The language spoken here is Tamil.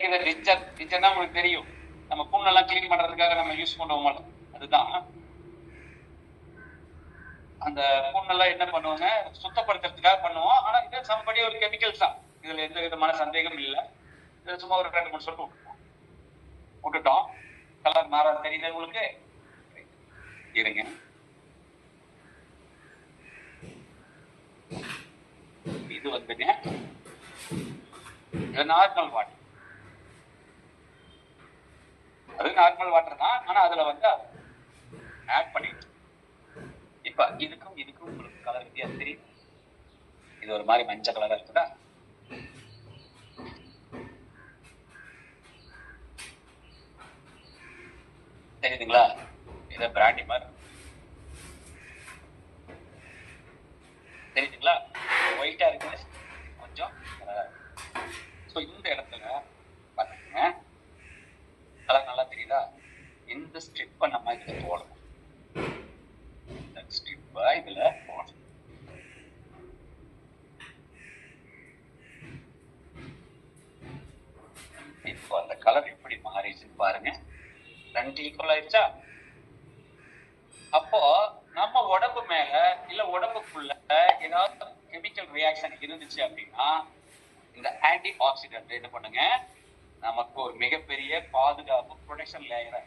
டிச்சர்னா உங்களுக்கு தெரியும், நம்ம புண்ணெல்லாம் கிளீன் பண்றதுக்காக நம்ம யூஸ் பண்ணுவோம். அதுதான் அந்த புண்ணெல்லாம் என்ன பண்ணுவாங்க, சுத்தப்படுத்துறதுக்காக பண்ணுவோம். ஆனா இது சம்படி ஒரு கெமிக்கல்ஸ் தான், இதுல எந்த விதமான சந்தேகம் இல்லை. சும்மா ஒரு 2-3 சொட்டு விட்டுட்டோம். கலர் மாறாது, தெரியுது உங்களுக்கு? இருங்க, இது வந்துங்க நார்மல் வாட்டர். அது நார்மல் வாட்டர் தான், ஆனா அதுல வந்து ஆட் பண்ணிட்டு இப்ப இதுக்கும் உங்களுக்கு கலர் வித்தியாசம் தெரியும். இது ஒரு மாதிரி மஞ்சள் கலரா இருக்குதா? தெரியுதுங்களா? இத பிராண்டி மாதிரி தெரியுதுங்களா? ஒயிட்டா இருக்குது, கொஞ்சம் கலரா இருக்கு. இந்த இடத்துல பாருங்க, கலர் நல்லா தெரியுதா? இந்த ஸ்ட்ரிப்பை நம்ம இதுல போடணும். இந்த ஸ்ட்ரிப்பை இதுல போடணும். இப்போ அந்த கலர் எப்படி மாறிடுச்சுன்னு பாருங்க. 2 ஈக்குவல் ஆயிடுச்சா? அப்போ நம்ம உடம்பு மேல இல்ல உடம்புக்குள்ள ஏதாவது கெமிக்கல் ரியாக்ஷன் இருந்துச்சு அப்படின்னா இந்த ஆன்டி ஆக்சிடென்ட் என்ன பண்ணுங்க, நமக்கு ஒரு மிகப்பெரிய பாதுகாப்பு ப்ரொடெக்ஷன் லேயரை